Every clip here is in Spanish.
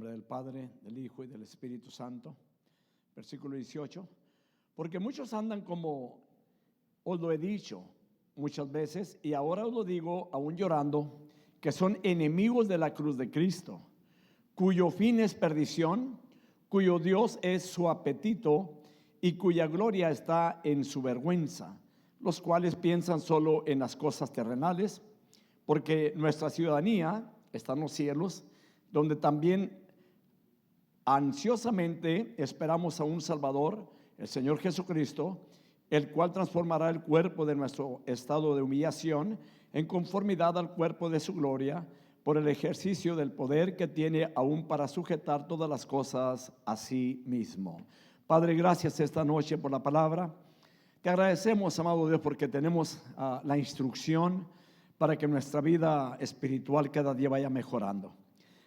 nombre del Padre, del Hijo y del Espíritu Santo. Versículo 18. Porque muchos andan como os lo he dicho muchas veces, y ahora os lo digo aún llorando, que son enemigos de la cruz de Cristo, cuyo fin es perdición, cuyo Dios es su apetito y cuya gloria está en su vergüenza, los cuales piensan solo en las cosas terrenales, porque nuestra ciudadanía está en los cielos, donde también ansiosamente esperamos a un Salvador, el Señor Jesucristo, el cual transformará el cuerpo de nuestro estado de humillación en conformidad al cuerpo de su gloria, por el ejercicio del poder que tiene aún para sujetar todas las cosas a sí mismo. Padre, gracias esta noche por la palabra. Te agradecemos, amado Dios, porque tenemos la instrucción para que nuestra vida espiritual cada día vaya mejorando.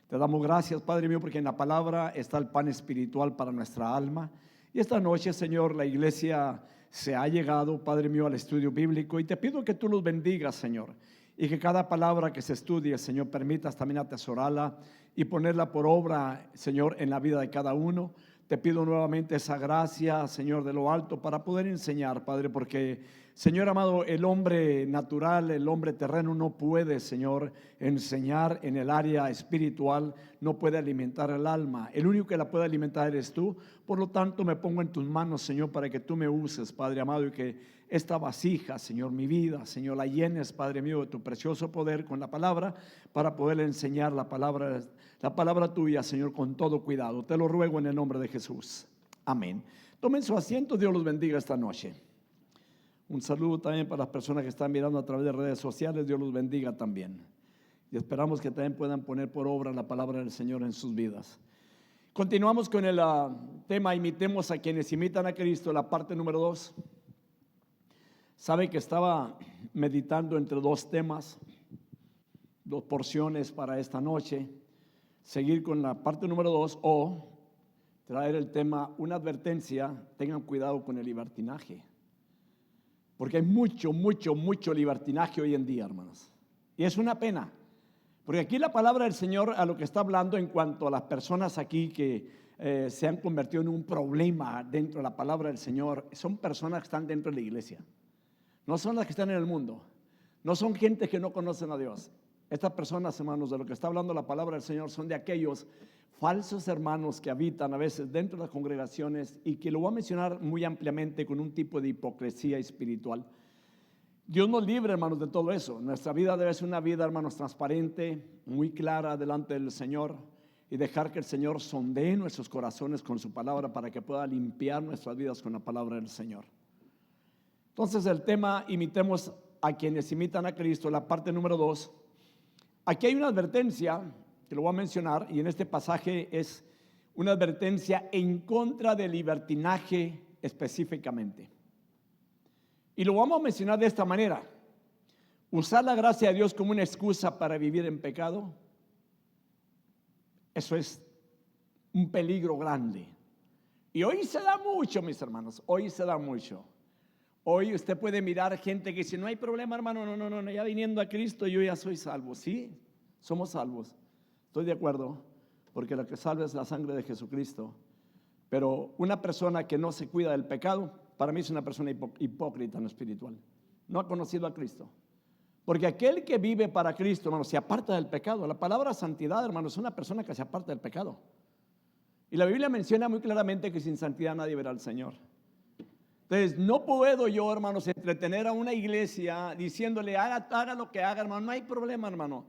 Te damos gracias, Padre mío, porque en la palabra está el pan espiritual para nuestra alma. Y esta noche, Señor, la iglesia se ha llegado, Padre mío, al estudio bíblico, y te pido que tú los bendigas, Señor, y que cada palabra que se estudie, Señor, permitas también atesorarla y ponerla por obra, Señor, en la vida de cada uno. Te pido nuevamente esa gracia, Señor, de lo alto para poder enseñar, Padre, porque, Señor amado, el hombre natural, el hombre terreno no puede, Señor, enseñar en el área espiritual, no puede alimentar el alma. El único que la puede alimentar eres tú. Por lo tanto, me pongo en tus manos, Señor, para que tú me uses, Padre amado, y que esta vasija, Señor, mi vida, Señor, la llenes, Padre mío, de tu precioso poder con la palabra, para poder enseñar la palabra tuya, Señor, con todo cuidado. Te lo ruego en el nombre de Jesús. Amén. Tomen su asiento, Dios los bendiga esta noche. Un saludo también para las personas que están mirando a través de redes sociales, Dios los bendiga también. Y esperamos que también puedan poner por obra la palabra del Señor en sus vidas. Continuamos con el tema Imitemos a quienes imitan a Cristo, la parte número 2. Sabe que estaba meditando entre dos temas, dos porciones para esta noche. Seguir con la parte número 2 o traer el tema, una advertencia: tengan cuidado con el libertinaje. Porque hay mucho libertinaje hoy en día, hermanos. Y es una pena. Porque aquí la palabra del Señor a lo que está hablando en cuanto a las personas aquí que se han convertido en un problema dentro de la palabra del Señor, son personas que están dentro de la iglesia. No son las que están en el mundo. No son gente que no conocen a Dios. Estas personas, hermanos, de lo que está hablando la palabra del Señor, son de aquellos falsos hermanos que habitan a veces dentro de las congregaciones, y que lo voy a mencionar muy ampliamente con un tipo de hipocresía espiritual. Dios nos libre, hermanos, de todo eso. Nuestra vida debe ser una vida, hermanos, transparente, muy clara delante del Señor, y dejar que el Señor sondee nuestros corazones con su palabra para que pueda limpiar nuestras vidas con la palabra del Señor. Entonces, el tema imitemos a quienes imitan a Cristo, la parte número 2. Aquí hay una advertencia que lo voy a mencionar, y en este pasaje es una advertencia en contra del libertinaje específicamente. Y lo vamos a mencionar de esta manera: usar la gracia de Dios como una excusa para vivir en pecado. Eso es un peligro grande. Y hoy se da mucho, mis hermanos, hoy se da mucho. Hoy usted puede mirar gente que dice: no hay problema, hermano, no, ya viniendo a Cristo yo ya soy salvo. Sí, somos salvos, estoy de acuerdo, porque lo que salva es la sangre de Jesucristo. Pero una persona que no se cuida del pecado, para mí es una persona hipócrita en lo espiritual. No ha conocido a Cristo. Porque aquel que vive para Cristo, hermano, se aparta del pecado. La palabra santidad, hermano, es una persona que se aparta del pecado. Y la Biblia menciona muy claramente que sin santidad nadie verá al Señor. Entonces, no puedo yo, hermanos, entretener a una iglesia diciéndole haga lo que haga, hermano, no hay problema, hermano,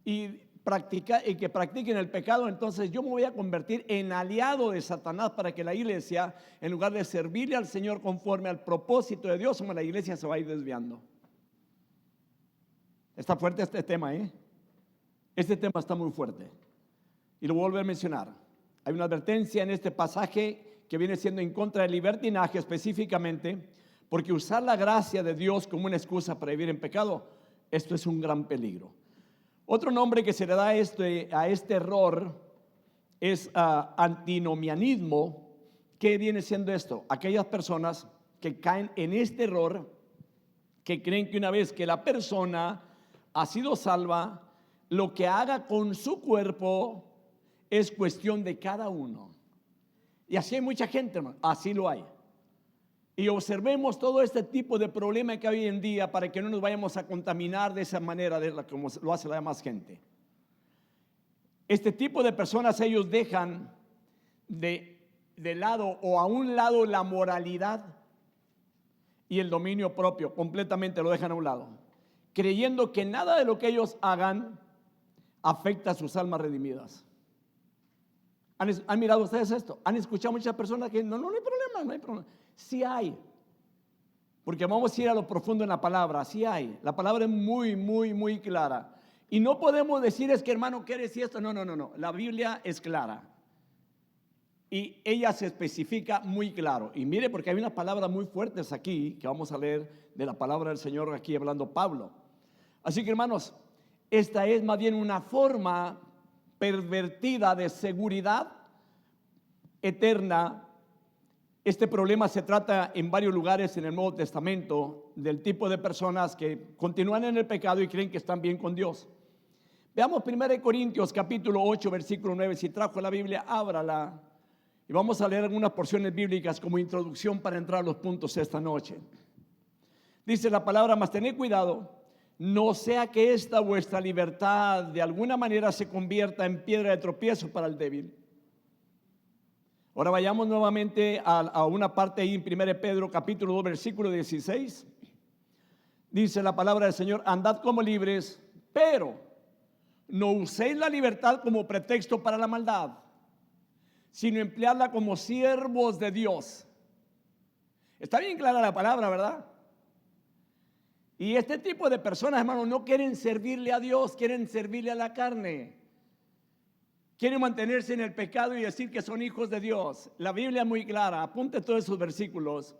y que practiquen el pecado. Entonces yo me voy a convertir en aliado de Satanás para que la iglesia, en lugar de servirle al Señor conforme al propósito de Dios, la iglesia se va a ir desviando. Está fuerte este tema, Este tema está muy fuerte, y lo voy a volver a mencionar. Hay una advertencia en este pasaje que viene siendo en contra del libertinaje específicamente, porque usar la gracia de Dios como una excusa para vivir en pecado, esto es un gran peligro. Otro nombre que se le da a este error es antinomianismo. ¿Qué viene siendo esto? Aquellas personas que caen en este error, que creen que una vez que la persona ha sido salva, lo que haga con su cuerpo es cuestión de cada uno. Y así hay mucha gente, hermano, así lo hay. Y observemos todo este tipo de problema que hay hoy en día para que no nos vayamos a contaminar de esa manera como lo hace la demás gente. Este tipo de personas, ellos dejan de lado o a un lado la moralidad y el dominio propio, completamente lo dejan a un lado, creyendo que nada de lo que ellos hagan afecta a sus almas redimidas. ¿Han mirado ustedes esto? ¿Han escuchado muchas personas que no hay problema, no hay problema? Sí hay, porque vamos a ir a lo profundo en la palabra. Sí hay, la palabra es muy clara. Y no podemos decir es que hermano, ¿qué decir esto? No, la Biblia es clara. Y ella se especifica muy claro. Y mire, porque hay unas palabras muy fuertes aquí que vamos a leer de la palabra del Señor aquí hablando Pablo. Así que hermanos, esta es más bien una forma pervertida de seguridad eterna. Este problema se trata en varios lugares en el Nuevo Testamento del tipo de personas que continúan en el pecado y creen que están bien con Dios. Veamos 1 Corintios capítulo 8 versículo 9. Si trajo la Biblia, ábrala y vamos a leer algunas porciones bíblicas como introducción para entrar a los puntos esta noche. Dice la palabra: mas tened cuidado, no sea que esta vuestra libertad de alguna manera se convierta en piedra de tropiezo para el débil. Ahora vayamos nuevamente a una parte ahí en 1 Pedro capítulo 2 versículo 16. Dice la palabra del Señor: andad como libres, pero no uséis la libertad como pretexto para la maldad, sino emplearla como siervos de Dios. Está bien clara la palabra, ¿verdad? Y este tipo de personas, hermanos, no quieren servirle a Dios, quieren servirle a la carne. Quieren mantenerse en el pecado y decir que son hijos de Dios. La Biblia es muy clara, apunte todos esos versículos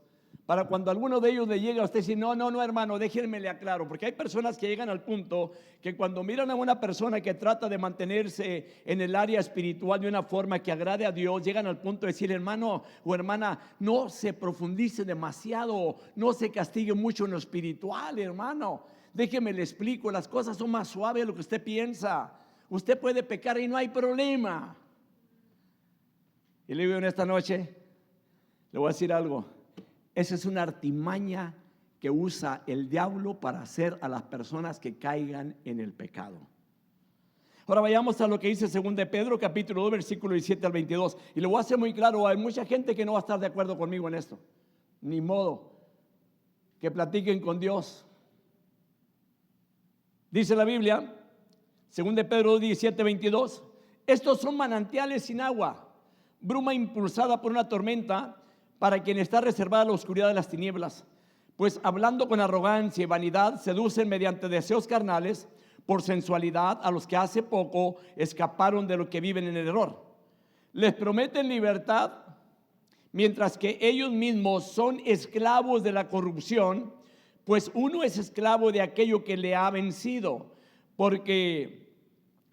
para cuando alguno de ellos le llega a usted decir: no, hermano, déjenme le aclaro. Porque hay personas que llegan al punto que cuando miran a una persona que trata de mantenerse en el área espiritual de una forma que agrade a Dios, llegan al punto de decir: hermano o hermana, no se profundice demasiado, no se castigue mucho en lo espiritual, hermano. Déjeme le explico, las cosas son más suaves de lo que usted piensa. Usted puede pecar y no hay problema. Y le digo en esta noche, le voy a decir algo. Esa es una artimaña que usa el diablo para hacer a las personas que caigan en el pecado. Ahora vayamos a lo que dice 2 de Pedro capítulo 2 versículo 17 al 22. Y le voy a hacer muy claro, hay mucha gente que no va a estar de acuerdo conmigo en esto. Ni modo, que platiquen con Dios. Dice la Biblia, 2 de Pedro 17, 22, estos son manantiales sin agua, bruma impulsada por una tormenta, para quien está reservada la oscuridad de las tinieblas, pues hablando con arrogancia y vanidad seducen mediante deseos carnales por sensualidad a los que hace poco escaparon de lo que viven en el error. Les prometen libertad, mientras que ellos mismos son esclavos de la corrupción, pues uno es esclavo de aquello que le ha vencido. Porque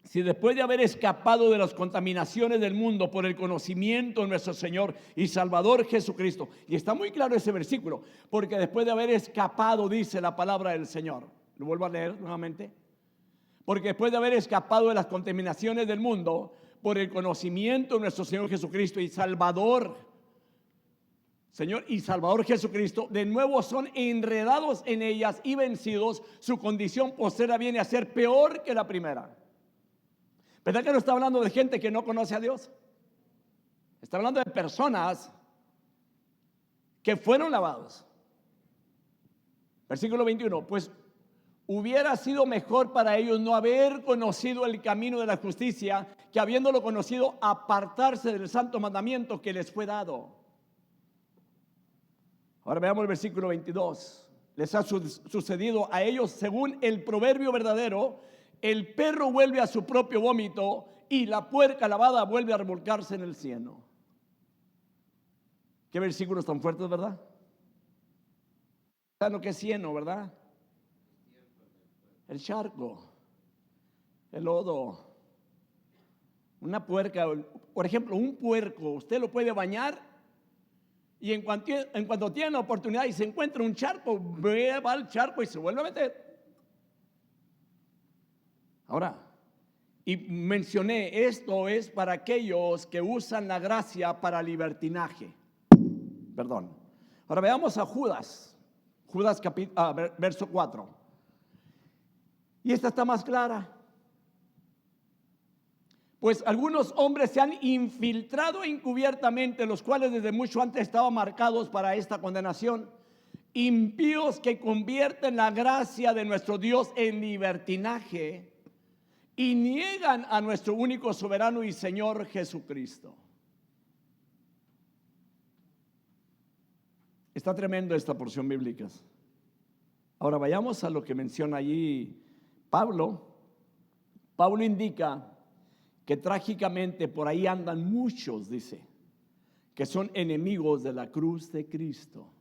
si después de haber escapado de las contaminaciones del mundo por el conocimiento de nuestro Señor y Salvador Jesucristo, y está muy claro ese versículo, porque después de haber escapado, dice la palabra del Señor, lo vuelvo a leer nuevamente, porque después de haber escapado de las contaminaciones del mundo por el conocimiento de nuestro Señor Jesucristo y Salvador Jesucristo, de nuevo son enredados en ellas y vencidos, su condición postrera viene a ser peor que la primera. ¿Verdad que no está hablando de gente que no conoce a Dios? Está hablando de personas que fueron lavados. Versículo 21, pues hubiera sido mejor para ellos no haber conocido el camino de la justicia, que habiéndolo conocido, apartarse del santo mandamiento que les fue dado. Ahora veamos el versículo 22. Les ha sucedido a ellos según el proverbio verdadero: el perro vuelve a su propio vómito y la puerca lavada vuelve a revolcarse en el cieno. Qué versículos tan fuertes, ¿verdad? ¿Saben lo que es cieno, verdad? El charco, el lodo. Una puerca, por ejemplo, un puerco, usted lo puede bañar y en cuanto tiene la oportunidad y se encuentra un charco, va al charco y se vuelve a meter. Ahora, Y mencioné, esto es para aquellos que usan la gracia para libertinaje. Perdón. Ahora veamos a Judas. Judas verso 4. Y esta está más clara. Pues algunos hombres se han infiltrado encubiertamente, los cuales desde mucho antes estaban marcados para esta condenación. Impíos que convierten la gracia de nuestro Dios en libertinaje y niegan a nuestro único soberano y Señor Jesucristo. Está tremendo esta porción bíblica. Ahora vayamos a lo que menciona allí Pablo. Pablo indica que trágicamente por ahí andan muchos, dice, que son enemigos de la cruz de Cristo.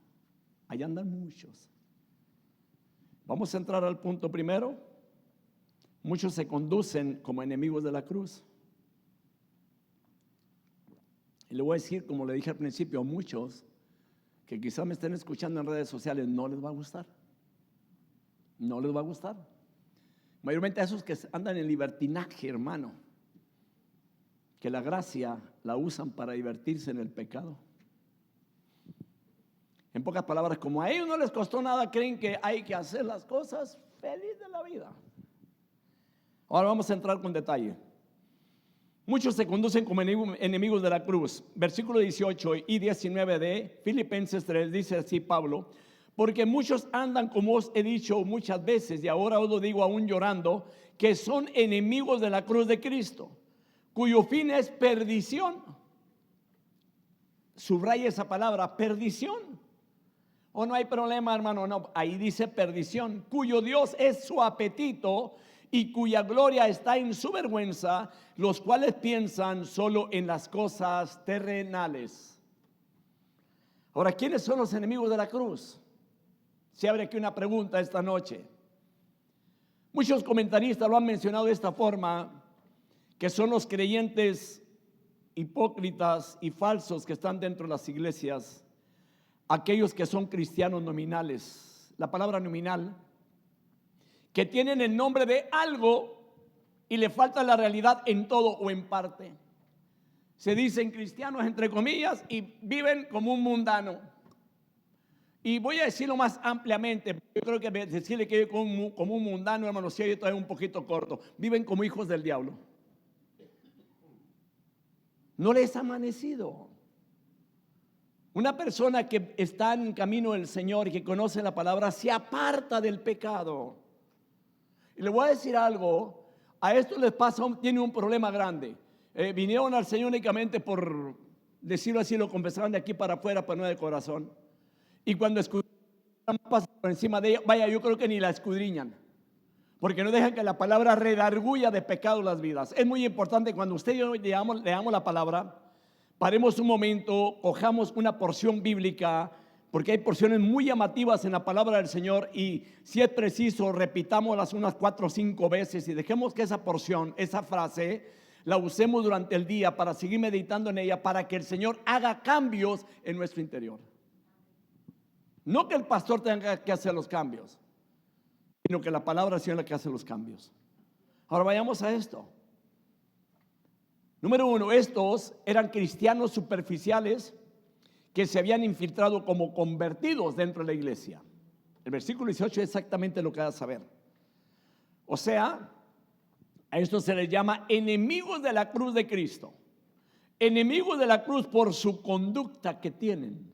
Ahí andan muchos. Vamos a entrar al punto primero. Muchos se conducen como enemigos de la cruz. Y le voy a decir, como le dije al principio, a muchos que quizás me estén escuchando en redes sociales, no les va a gustar. No les va a gustar. Mayormente a esos que andan en libertinaje, hermano, que la gracia la usan para divertirse en el pecado. En pocas palabras, como a ellos no les costó nada, creen que hay que hacer las cosas feliz de la vida. Ahora vamos a entrar con detalle. Muchos se conducen como enemigos de la cruz. Versículo 18 y 19 de Filipenses 3 dice así Pablo: porque muchos andan, como os he dicho muchas veces, y ahora os lo digo aún llorando, que son enemigos de la cruz de Cristo, cuyo fin es perdición. Subraya esa palabra, perdición. O no hay problema, hermano, no, ahí dice perdición, cuyo Dios es su apetito y cuya gloria está en su vergüenza, los cuales piensan solo en las cosas terrenales. Ahora, ¿quiénes son los enemigos de la cruz? Se abre aquí una pregunta esta noche. Muchos comentaristas lo han mencionado de esta forma, que son los creyentes hipócritas y falsos que están dentro de las iglesias, aquellos que son cristianos nominales. La palabra nominal, que tienen el nombre de algo y le falta la realidad en todo o en parte. Se dicen cristianos entre comillas y viven como un mundano. Y voy a decirlo más ampliamente. Yo creo que decirle que viven como un mundano, hermano, si hay todavía un poquito corto. Viven como hijos del diablo. No les ha amanecido. Una persona que está en camino del Señor y que conoce la palabra se aparta del pecado. Y le voy a decir algo, a esto les pasa, tiene un problema grande. Vinieron al Señor únicamente por decirlo así, lo confesaban de aquí para afuera, pero no de corazón. Y cuando escudriñan, pasan por encima de ella, vaya, yo creo que ni la escudriñan, porque no dejan que la palabra redarguya de pecado las vidas. Es muy importante cuando usted y yo leamos la palabra, paremos un momento, cojamos una porción bíblica, porque hay porciones muy llamativas en la palabra del Señor y si es preciso, repitámoslas unas 4 o 5 veces y dejemos que esa porción, esa frase, la usemos durante el día para seguir meditando en ella, para que el Señor haga cambios en nuestro interior. No que el pastor tenga que hacer los cambios, sino que la palabra del Señor es la que hace los cambios. Ahora vayamos a esto. Número 1, estos eran cristianos superficiales que se habían infiltrado como convertidos dentro de la iglesia. El versículo 18 es exactamente lo que vas a saber. O sea, a esto se les llama enemigos de la cruz de Cristo. Enemigos de la cruz por su conducta que tienen.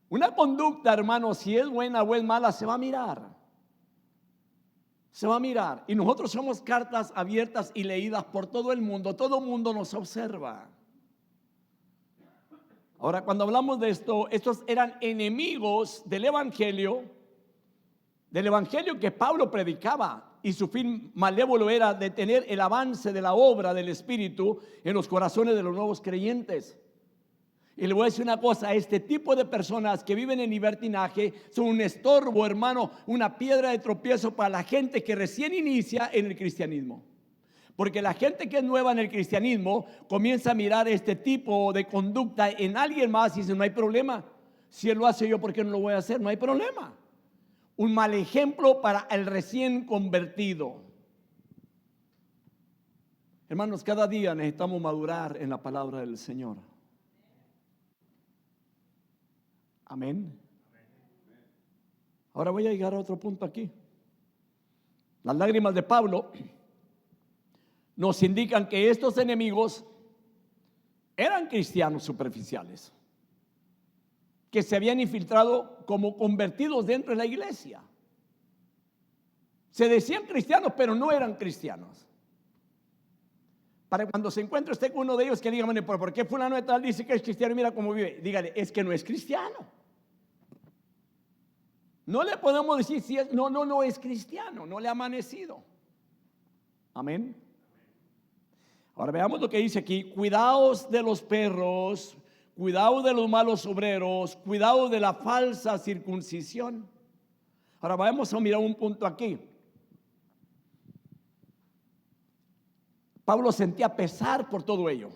Una conducta, hermano, si es buena o es mala, se va a mirar. Se va a mirar. Y nosotros somos cartas abiertas y leídas por todo el mundo. Todo el mundo nos observa. Ahora, cuando hablamos de esto, estos eran enemigos del evangelio que Pablo predicaba, y su fin malévolo era detener el avance de la obra del Espíritu en los corazones de los nuevos creyentes. Y le voy a decir una cosa, este tipo de personas que viven en libertinaje son un estorbo, hermano, una piedra de tropiezo para la gente que recién inicia en el cristianismo. Porque la gente que es nueva en el cristianismo comienza a mirar este tipo de conducta en alguien más y dice, no hay problema. Si él lo hace, yo, ¿por qué no lo voy a hacer? No hay problema. Un mal ejemplo para el recién convertido. Hermanos, cada día necesitamos madurar en la palabra del Señor. Amén. Ahora voy a llegar a otro punto aquí. Las lágrimas de Pablo nos indican que estos enemigos eran cristianos superficiales, que se habían infiltrado como convertidos dentro de la iglesia. Se decían cristianos, pero no eran cristianos. Para cuando se encuentre usted con uno de ellos, que diga, bueno, ¿por qué fulano de tal dice que es cristiano y mira cómo vive? Dígale, es que no es cristiano. No le podemos decir si es, no es cristiano, no le ha amanecido. Amén. Ahora veamos lo que dice aquí: cuidaos de los perros, cuidaos de los malos obreros, cuidaos de la falsa circuncisión. Ahora vamos a mirar un punto aquí. Pablo sentía pesar por todo ello.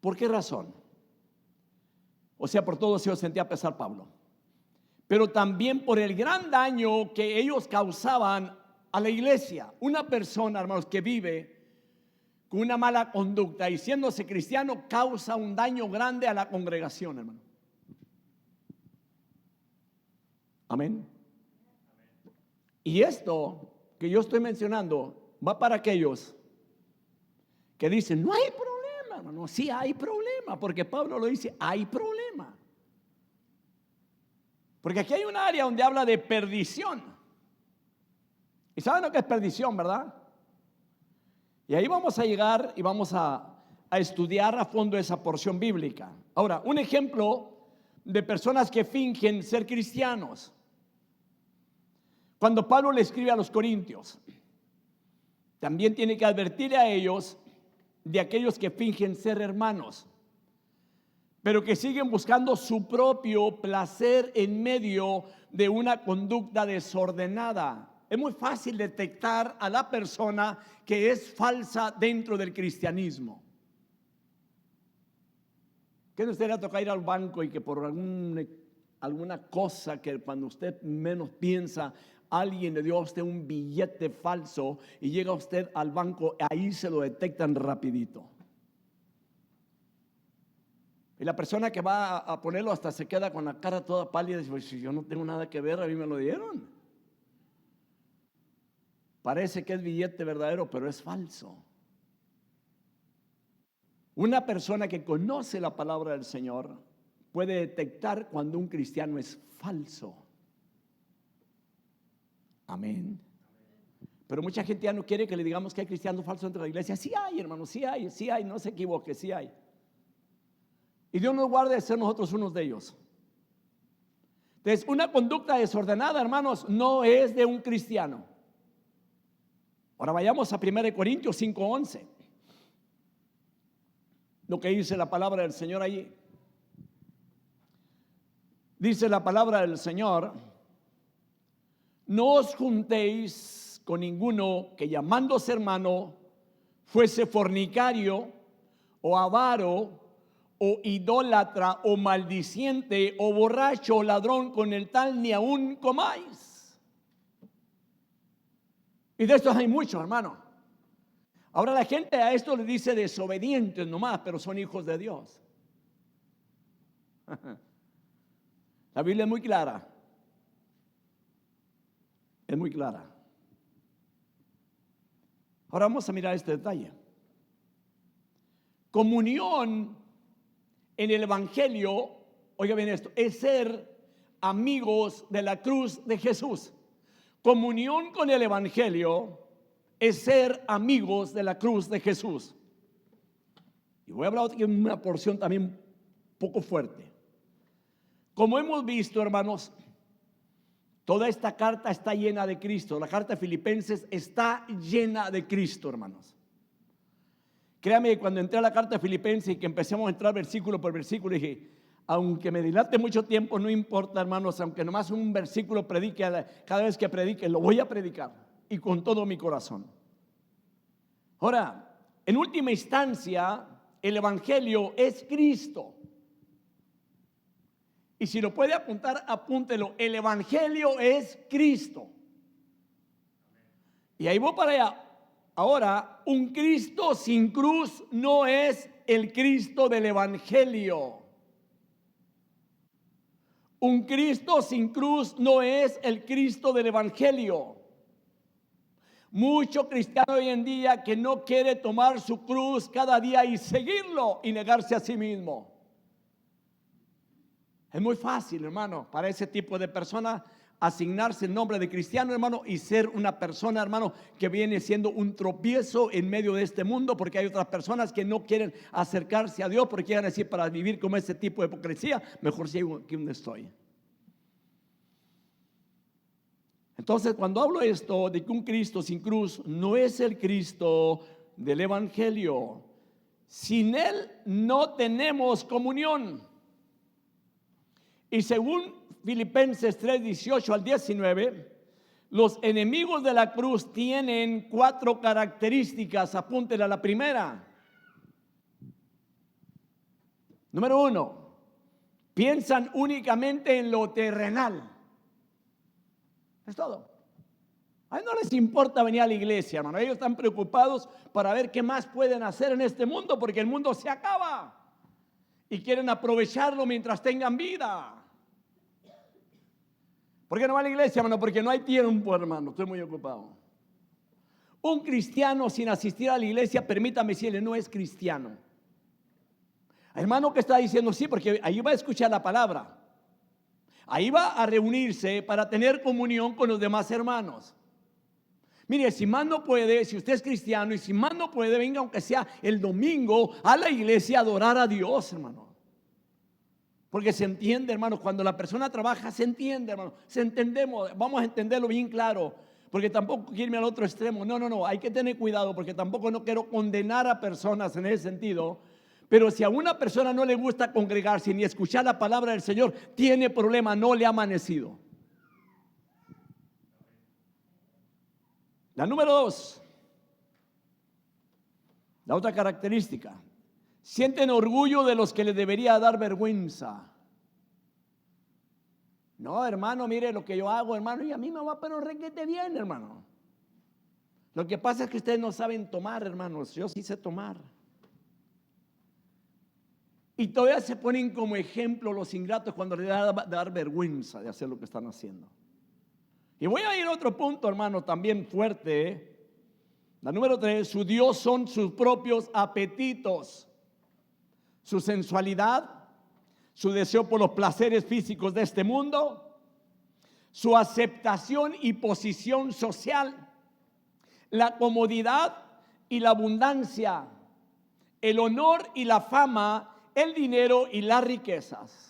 ¿Por qué razón? O sea, por todo eso sentía pesar Pablo, pero también por el gran daño que ellos causaban a la iglesia. Una persona, hermanos, que vive con una mala conducta y siéndose cristiano, causa un daño grande a la congregación, hermano. Amén. Y esto que yo estoy mencionando va para aquellos que dicen, no hay problema, hermano. Sí hay problema, porque Pablo lo dice, hay problema. Porque aquí hay un área donde habla de perdición. ¿Y saben lo que es perdición, verdad? Y ahí vamos a llegar y vamos a estudiar a fondo esa porción bíblica. Ahora, un ejemplo de personas que fingen ser cristianos. Cuando Pablo le escribe a los corintios, también tiene que advertirle a ellos de aquellos que fingen ser hermanos, pero que siguen buscando su propio placer en medio de una conducta desordenada. Es muy fácil detectar a la persona que es falsa dentro del cristianismo. ¿Qué no usted le toca ir al banco y que por alguna cosa que cuando usted menos piensa, alguien le dio a usted un billete falso y llega usted al banco, ahí se lo detectan rapidito? Y la persona que va a ponerlo hasta se queda con la cara toda pálida y dice, pues, si yo no tengo nada que ver, a mí me lo dieron. Parece que es billete verdadero, pero es falso. Una persona que conoce la palabra del Señor puede detectar cuando un cristiano es falso. Amén. Pero mucha gente ya no quiere que le digamos que hay cristianos falsos dentro de la iglesia. Sí hay, hermano, sí hay, no se equivoque, sí hay. Y Dios nos guarde de ser nosotros unos de ellos. Entonces, una conducta desordenada, hermanos, no es de un cristiano. Ahora vayamos a 1 Corintios 5:11. Lo que dice la palabra del Señor allí. Dice la palabra del Señor: no os juntéis con ninguno que llamándose hermano fuese fornicario o avaro o idólatra o maldiciente o borracho o ladrón, con el tal ni aún comáis. Y de estos hay muchos, hermano. Ahora la gente a esto le dice desobedientes nomás, pero son hijos de Dios. La Biblia es muy clara. Es muy clara. Ahora vamos a mirar este detalle. Comunión en el Evangelio, oiga bien esto, es ser amigos de la cruz de Jesús. Comunión con el Evangelio es ser amigos de la cruz de Jesús. Y voy a hablar de una porción también poco fuerte. Como hemos visto, hermanos, toda esta carta está llena de Cristo. La carta de Filipenses está llena de Cristo, hermanos. Créame que cuando entré a la carta de Filipenses y que empecemos a entrar versículo por versículo, dije, aunque me dilate mucho tiempo, no importa, hermanos, aunque nomás un versículo predique, cada vez que predique, lo voy a predicar y con todo mi corazón. Ahora, en última instancia, el Evangelio es Cristo. Y si lo puede apuntar, apúntelo. El Evangelio es Cristo. Y ahí voy para allá. Ahora, un Cristo sin cruz no es el Cristo del Evangelio. Un Cristo sin cruz no es el Cristo del Evangelio. Mucho cristiano hoy en día que no quiere tomar su cruz cada día y seguirlo y negarse a sí mismo. Es muy fácil, hermano, para ese tipo de persona asignarse el nombre de cristiano, hermano, y ser una persona, hermano, que viene siendo un tropiezo en medio de este mundo, porque hay otras personas que no quieren acercarse a Dios porque quieren decir, para vivir como ese tipo de hipocresía, mejor sigo aquí donde estoy. Entonces, cuando hablo esto de que un Cristo sin cruz no es el Cristo del Evangelio, sin Él no tenemos comunión. Y según Filipenses 3, 18 al 19, los enemigos de la cruz tienen 4 características. Apúntenla a la primera. Número 1, piensan únicamente en lo terrenal. Es todo. A ellos no les importa venir a la iglesia, hermano. Ellos están preocupados para ver qué más pueden hacer en este mundo, porque el mundo se acaba. Y quieren aprovecharlo mientras tengan vida. ¿Por qué no va a la iglesia, hermano? Porque no hay tiempo, hermano. Estoy muy ocupado. Un cristiano sin asistir a la iglesia, permítame decirle, no es cristiano. Hermano que está diciendo sí, porque ahí va a escuchar la palabra. Ahí va a reunirse para tener comunión con los demás hermanos. Mire, si más no puede, si usted es cristiano y si más no puede, venga aunque sea el domingo a la iglesia a adorar a Dios, hermano. Porque se entiende, hermano, cuando la persona trabaja, se entiende, hermano. Se entendemos, vamos a entenderlo bien claro. Porque tampoco quiero irme al otro extremo. No, hay que tener cuidado porque tampoco no quiero condenar a personas en ese sentido. Pero si a una persona no le gusta congregarse ni escuchar la palabra del Señor, tiene problema, no le ha amanecido. La número 2, la otra característica, sienten orgullo de los que les debería dar vergüenza. No, hermano, mire lo que yo hago, hermano, y a mí me va pero requete bien, hermano. Lo que pasa es que ustedes no saben tomar, hermanos. Yo sí sé tomar. Y todavía se ponen como ejemplo los ingratos cuando les da dar vergüenza de hacer lo que están haciendo. Y voy a ir a otro punto, hermano, también fuerte. La número 3, su Dios son sus propios apetitos, su sensualidad, su deseo por los placeres físicos de este mundo, su aceptación y posición social, la comodidad y la abundancia, el honor y la fama, el dinero y las riquezas.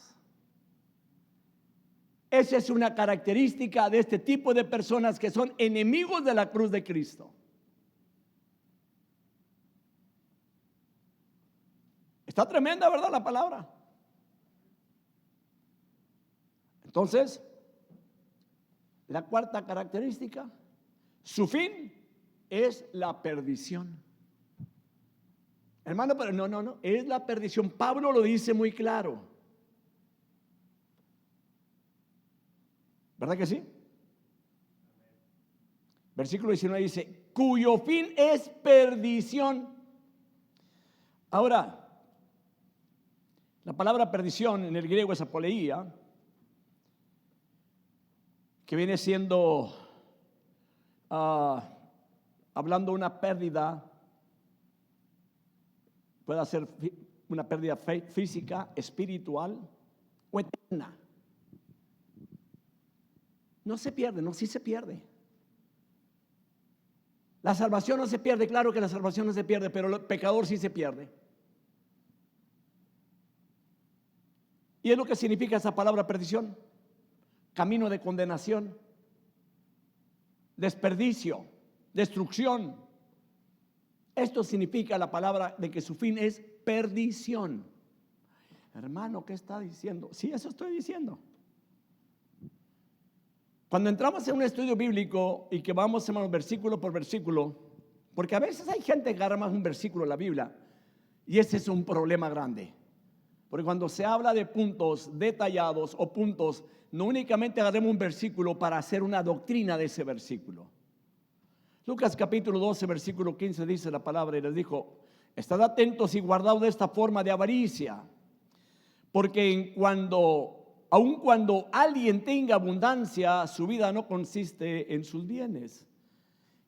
Esa es una característica de este tipo de personas que son enemigos de la cruz de Cristo. Está tremenda, ¿verdad? La palabra. Entonces, la cuarta característica, su fin es la perdición. Hermano, pero no, es la perdición. Pablo lo dice muy claro. ¿Verdad que sí? Versículo 19 dice, cuyo fin es perdición. Ahora, la palabra perdición en el griego es apoleía, que viene siendo, hablando de una pérdida, puede ser una pérdida física, espiritual o eterna. No se pierde, no, sí se pierde. La salvación no se pierde, claro que la salvación no se pierde, pero el pecador sí se pierde. Y es lo que significa esa palabra perdición: camino de condenación, desperdicio, destrucción. Esto significa la palabra de que su fin es perdición. Hermano, ¿qué está diciendo? Sí, eso estoy diciendo. Cuando entramos en un estudio bíblico y que vamos, hermanos, versículo por versículo, porque a veces hay gente que agarra más un versículo de la Biblia, y ese es un problema grande. Porque cuando se habla de puntos detallados o puntos, no únicamente agarremos un versículo para hacer una doctrina de ese versículo. Lucas capítulo 12, versículo 15 dice la palabra y les dijo: estad atentos y guardaos de esta forma de avaricia, porque aun cuando alguien tenga abundancia, su vida no consiste en sus bienes.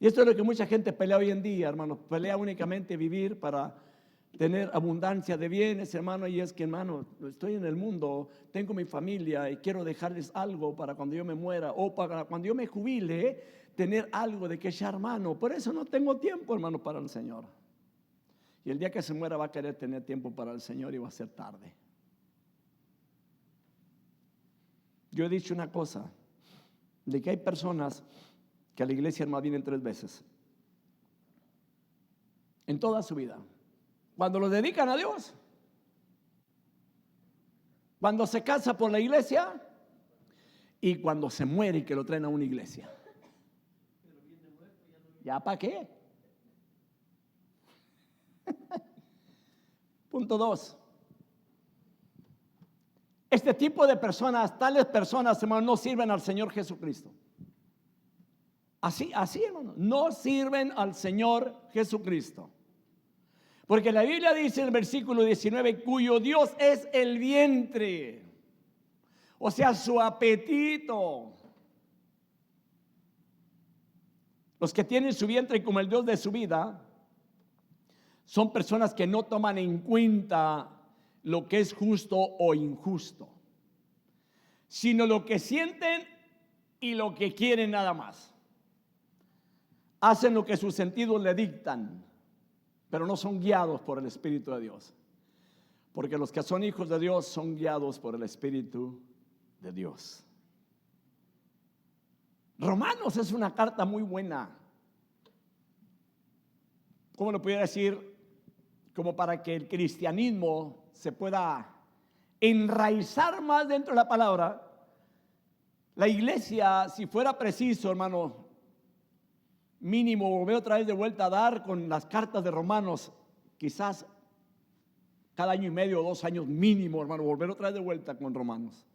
Y esto es lo que mucha gente pelea hoy en día, hermanos. Pelea únicamente vivir para tener abundancia de bienes, hermano. Y es que, hermano, estoy en el mundo, tengo mi familia y quiero dejarles algo para cuando yo me muera o para cuando yo me jubile, tener algo de que echar mano. Por eso no tengo tiempo, hermano, para el Señor. Y el día que se muera va a querer tener tiempo para el Señor y va a ser tarde. Yo he dicho una cosa, de que hay personas que a la iglesia, hermano, vienen 3 veces en toda su vida: cuando lo dedican a Dios, cuando se casa por la iglesia y cuando se muere y que lo traen a una iglesia. ¿Ya para qué? Punto 2. Este tipo de personas, tales personas, hermano, no sirven al Señor Jesucristo. Así, hermano, no sirven al Señor Jesucristo. Porque la Biblia dice en el versículo 19, cuyo Dios es el vientre, o sea, su apetito. Los que tienen su vientre como el Dios de su vida son personas que no toman en cuenta lo que es justo o injusto, sino lo que sienten y lo que quieren nada más. Hacen lo que sus sentidos le dictan, pero no son guiados por el Espíritu de Dios. Porque los que son hijos de Dios son guiados por el Espíritu de Dios. Romanos es una carta muy buena. ¿Cómo lo pudiera decir? Como para que el cristianismo se pueda enraizar más dentro de la palabra. La iglesia, si fuera preciso, hermano, mínimo volver otra vez de vuelta a dar con las cartas de Romanos, quizás cada año y medio o 2 años mínimo, hermano, volver otra vez de vuelta con Romanos.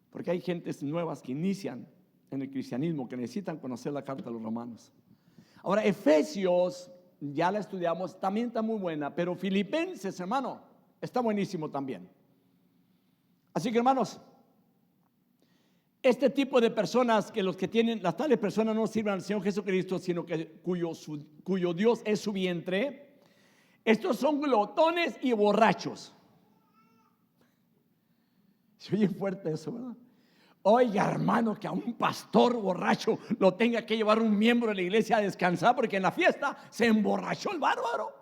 Porque hay gentes nuevas que inician en el cristianismo que necesitan conocer la carta de los Romanos. Ahora, Efesios, ya la estudiamos, también está muy buena, pero Filipenses, hermano, está buenísimo también. Así que, hermanos, este tipo de personas, que los que tienen, las tales personas no sirven al Señor Jesucristo, sino que cuyo Dios es su vientre, estos son glotones y borrachos. Se oye fuerte eso, ¿verdad? Oiga, hermano, que a un pastor borracho lo tenga que llevar un miembro de la iglesia a descansar porque en la fiesta se emborrachó el bárbaro.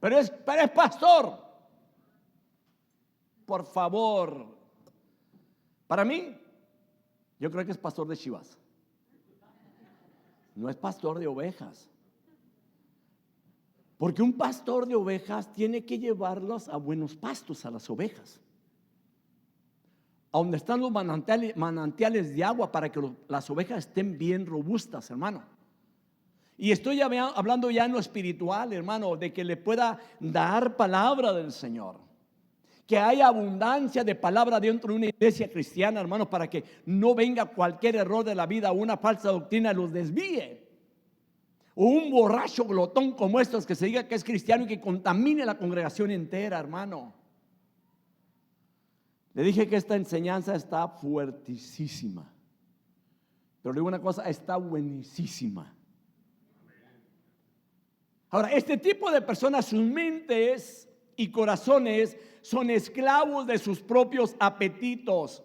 Pero es pastor. Por favor. Para mí, yo creo que es pastor de chivas. No es pastor de ovejas. Porque un pastor de ovejas tiene que llevarlos a buenos pastos a las ovejas. A donde están los manantiales de agua para que las ovejas estén bien robustas, hermano. Y estoy hablando ya en lo espiritual, hermano, de que le pueda dar palabra del Señor. Que haya abundancia de palabra dentro de una iglesia cristiana, hermano, para que no venga cualquier error de la vida o una falsa doctrina los desvíe. O un borracho glotón como estos que se diga que es cristiano y que contamine la congregación entera, hermano. Le dije que esta enseñanza está fuertísima. Pero le digo una cosa, está buenísima. Ahora, este tipo de personas, sus mentes y corazones son esclavos de sus propios apetitos.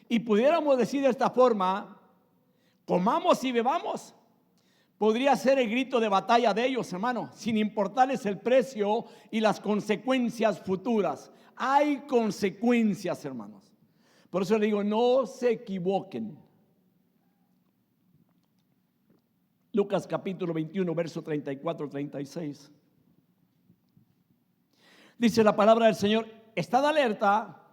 Y pudiéramos decir de esta forma, comamos y bebamos. Podría ser el grito de batalla de ellos, hermano, sin importarles el precio y las consecuencias futuras. Hay consecuencias, hermanos. Por eso le digo, no se equivoquen. Lucas capítulo 21, verso 34-36. Dice la palabra del Señor: estad alerta,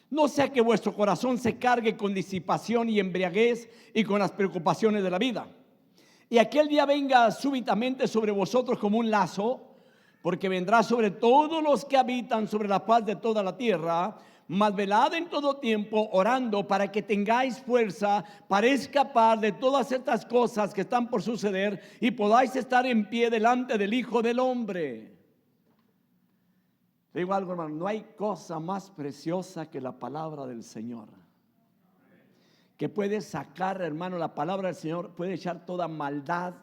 no sea que vuestro corazón se cargue con disipación y embriaguez y con las preocupaciones de la vida. Y aquel día venga súbitamente sobre vosotros como un lazo, porque vendrá sobre todos los que habitan sobre la faz de toda la tierra, Mas velad en todo tiempo, orando para que tengáis fuerza para escapar de todas estas cosas que están por suceder y podáis estar en pie delante del Hijo del Hombre. Te digo algo, hermano, no hay cosa más preciosa que la palabra del Señor, que puede sacar, hermano, la palabra del Señor puede echar toda maldad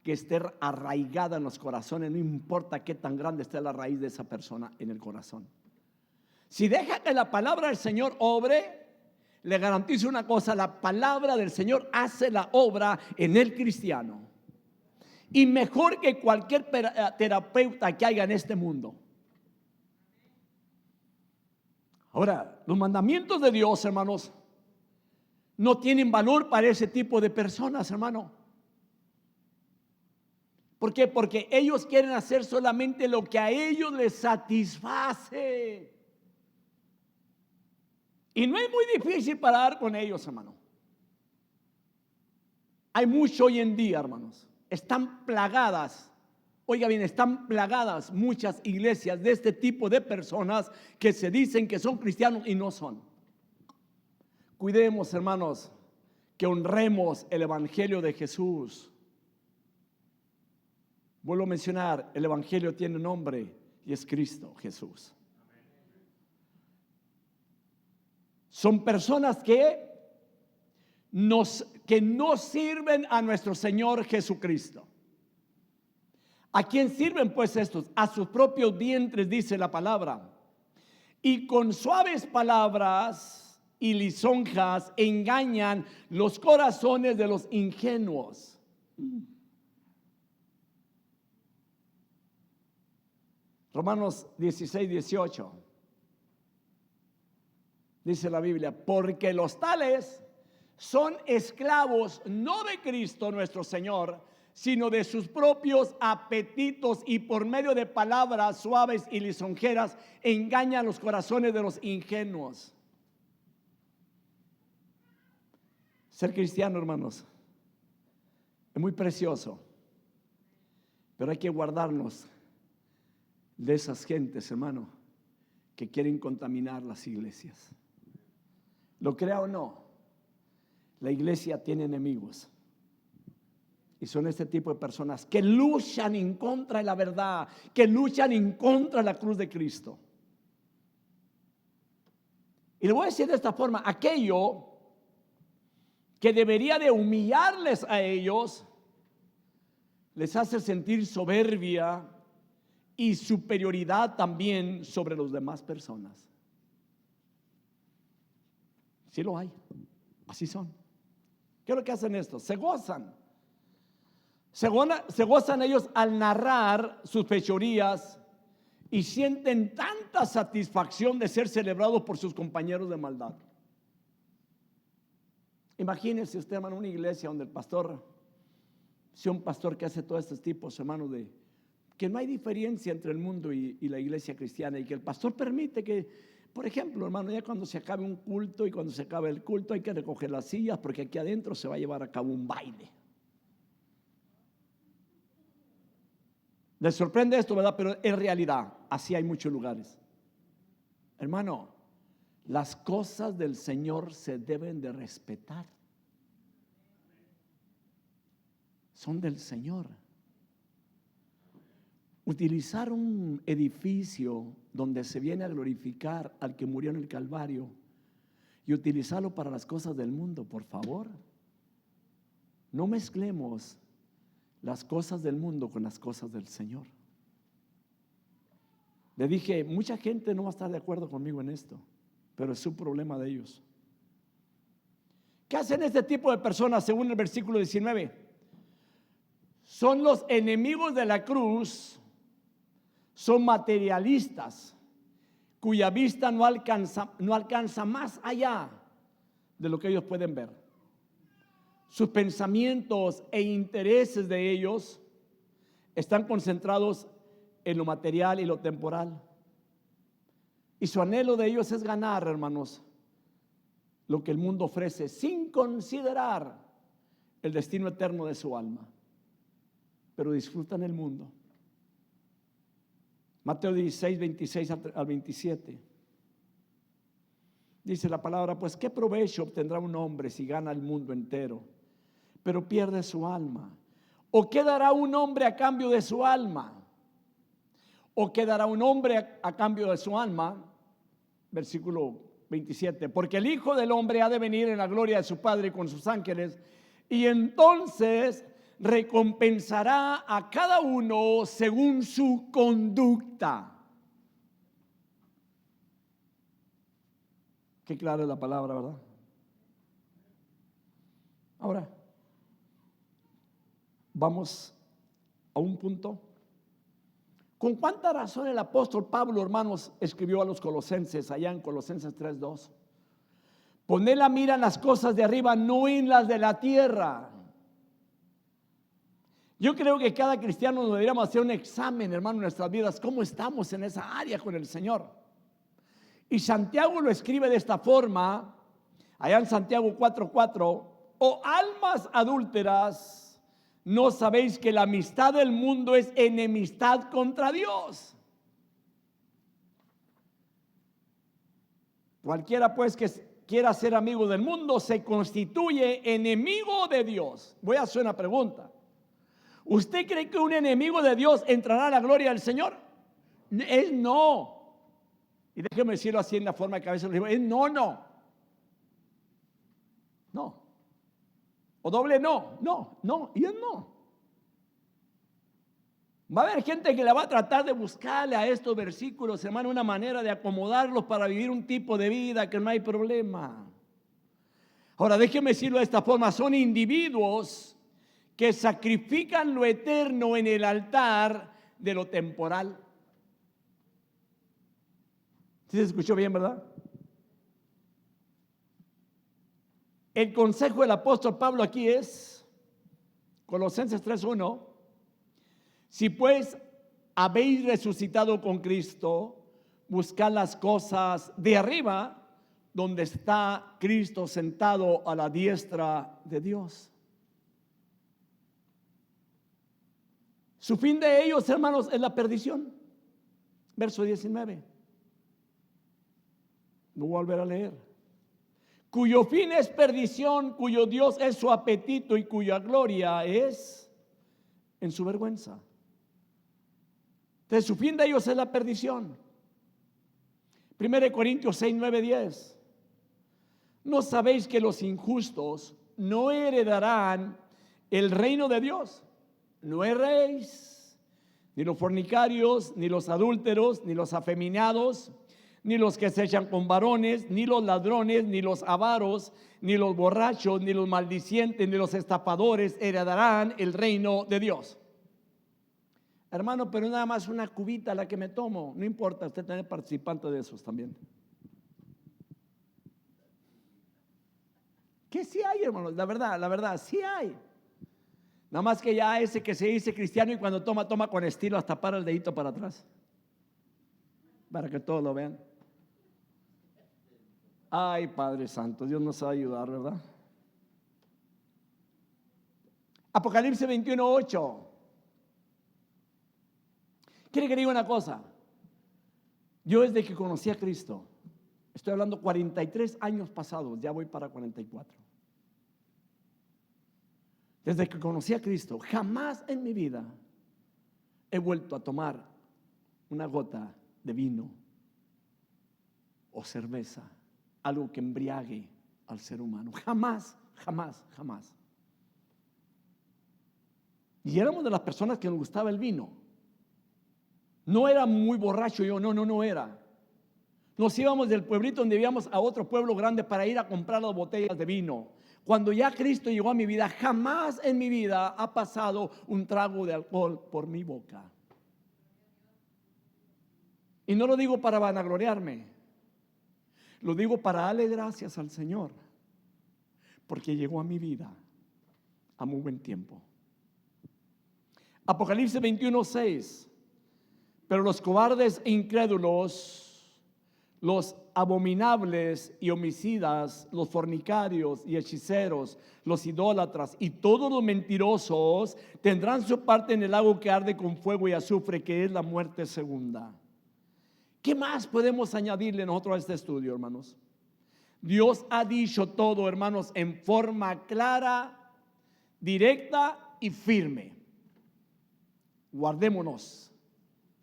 que esté arraigada en los corazones, no importa qué tan grande esté la raíz de esa persona en el corazón. Si deja que la palabra del Señor obre, le garantizo una cosa: la palabra del Señor hace la obra en el cristiano, y mejor que cualquier terapeuta que haya en este mundo. Ahora, los mandamientos de Dios, hermanos, no tienen valor para ese tipo de personas, hermano. ¿Por qué? Porque ellos quieren hacer solamente lo que a ellos les satisface. Y no es muy difícil parar con ellos, hermano. Hay mucho hoy en día, hermanos. Están plagadas, oiga bien, están plagadas muchas iglesias de este tipo de personas que se dicen que son cristianos y no son. Cuidemos, hermanos, que honremos el evangelio de Jesús. Vuelvo a mencionar, el evangelio tiene nombre y es Cristo Jesús. Son personas que no sirven a nuestro Señor Jesucristo. ¿A quién sirven pues estos? A sus propios vientres, dice la palabra. Y con suaves palabras y lisonjas engañan los corazones de los ingenuos. Romanos 16, 18. Dice la Biblia: porque los tales son esclavos no de Cristo nuestro Señor, sino de sus propios apetitos, y por medio de palabras suaves y lisonjeras engañan los corazones de los ingenuos. Ser cristiano, hermanos, es muy precioso, pero hay que guardarnos de esas gentes, hermano, que quieren contaminar las iglesias. Lo crea o no, la iglesia tiene enemigos, y son este tipo de personas que luchan en contra de la verdad, que luchan en contra de la cruz de Cristo. Y le voy a decir de esta forma: aquello que debería de humillarles a ellos, les hace sentir soberbia y superioridad también sobre las demás personas. Sí lo hay, así son. ¿Qué es lo que hacen estos? Se gozan ellos al narrar sus fechorías, y sienten tanta satisfacción de ser celebrados por sus compañeros de maldad. Imagínese usted, hermano, una iglesia donde el pastor sea un pastor que hace todos estos tipos, hermano, de que no hay diferencia entre el mundo y la iglesia cristiana, y que el pastor permite que, por ejemplo, hermano, ya cuando se acabe un culto y cuando se acabe el culto hay que recoger las sillas porque aquí adentro se va a llevar a cabo un baile. Les sorprende esto, ¿verdad? Pero en realidad así hay muchos lugares. Hermano, las cosas del Señor se deben de respetar. Son del Señor. Utilizar un edificio donde se viene a glorificar al que murió en el Calvario y utilizarlo para las cosas del mundo, por favor, no mezclemos las cosas del mundo con las cosas del Señor. Le dije, mucha gente no va a estar de acuerdo conmigo en esto, pero es un problema de ellos. ¿Qué hacen este tipo de personas según el versículo 19? Son los enemigos de la cruz, son materialistas, cuya vista no alcanza más allá de lo que ellos pueden ver. Sus pensamientos e intereses de ellos están concentrados en lo material y lo temporal. Y su anhelo de ellos es ganar, hermanos, lo que el mundo ofrece, sin considerar el destino eterno de su alma. Pero disfrutan el mundo. Mateo 16, 26 al 27. Dice la palabra, pues ¿qué provecho obtendrá un hombre si gana el mundo entero, pero pierde su alma? ¿O qué dará un hombre a cambio de su alma? ¿O qué dará un hombre a cambio de su alma? Versículo 27. Porque el Hijo del Hombre ha de venir en la gloria de su Padre con sus ángeles, y entonces recompensará a cada uno según su conducta. Qué clara es la palabra, ¿verdad? Ahora, vamos a un punto. ¿Con cuánta razón el apóstol Pablo, hermanos, escribió a los colosenses allá en Colosenses 3:2? Poned la mira en las cosas de arriba, no en las de la tierra. Yo creo que cada cristiano deberíamos hacer un examen, hermano, en nuestras vidas. ¿Cómo estamos en esa área con el Señor? Y Santiago lo escribe de esta forma, allá en Santiago 4:4. Oh almas adúlteras, ¿no sabéis que la amistad del mundo es enemistad contra Dios? Cualquiera pues que quiera ser amigo del mundo se constituye enemigo de Dios. Voy a hacer una pregunta. ¿Usted cree que un enemigo de Dios entrará a la gloria del Señor? Es no. Y déjeme decirlo así en la forma que a veces lo digo, es no. No. O doble no, y es no. Va a haber gente que le va a tratar de buscarle a estos versículos, hermano, una manera de acomodarlos para vivir un tipo de vida que no hay problema. Ahora, déjeme decirlo de esta forma, son individuos que sacrifican lo eterno en el altar de lo temporal. ¿Sí se escuchó bien, verdad? El consejo del apóstol Pablo aquí es, Colosenses 3:1, si pues habéis resucitado con Cristo, buscad las cosas de arriba, donde está Cristo sentado a la diestra de Dios. Su fin de ellos, hermanos, es la perdición. Verso 19. No voy a volver a leer. Cuyo fin es perdición, cuyo Dios es su apetito y cuya gloria es en su vergüenza. Entonces, su fin de ellos es la perdición. 1 Corintios 6:9-10. ¿No sabéis que los injustos no heredarán el reino de Dios? No erréis, ni los fornicarios, ni los adúlteros, ni los afeminados, ni los que se echan con varones, ni los ladrones, ni los avaros, ni los borrachos, ni los maldicientes, ni los estafadores heredarán el reino de Dios. Hermano, pero nada más una cubita la que me tomo. No importa, usted tiene participante de esos también. Que sí hay, hermanos, la verdad, sí hay. Nada más que ya ese que se dice cristiano y cuando toma con estilo hasta para el dedito para atrás. Para que todos lo vean. Ay, Padre Santo, Dios nos va a ayudar, ¿verdad? Apocalipsis 21:8. ¿Quiere que diga una cosa? Yo desde que conocí a Cristo, estoy hablando 43 años pasados, ya voy para 44. Desde que conocí a Cristo, jamás en mi vida he vuelto a tomar una gota de vino o cerveza, algo que embriague al ser humano. Jamás. Y éramos de las personas que nos gustaba el vino. No era muy borracho yo, no era. Nos íbamos del pueblito donde vivíamos a otro pueblo grande para ir a comprar las botellas de vino. Cuando ya Cristo llegó a mi vida, jamás en mi vida ha pasado un trago de alcohol por mi boca. Y no lo digo para vanagloriarme, lo digo para darle gracias al Señor, porque llegó a mi vida a muy buen tiempo. Apocalipsis 21:6. Pero los cobardes e incrédulos, los abominables y homicidas, los fornicarios y hechiceros, los idólatras y todos los mentirosos tendrán su parte en el lago que arde con fuego y azufre, que es la muerte segunda. ¿Qué más podemos añadirle nosotros a este estudio, hermanos? Dios ha dicho todo, hermanos, en forma clara, directa y firme. Guardémonos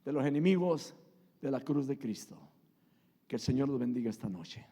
de los enemigos de la cruz de Cristo. Que el Señor los bendiga esta noche.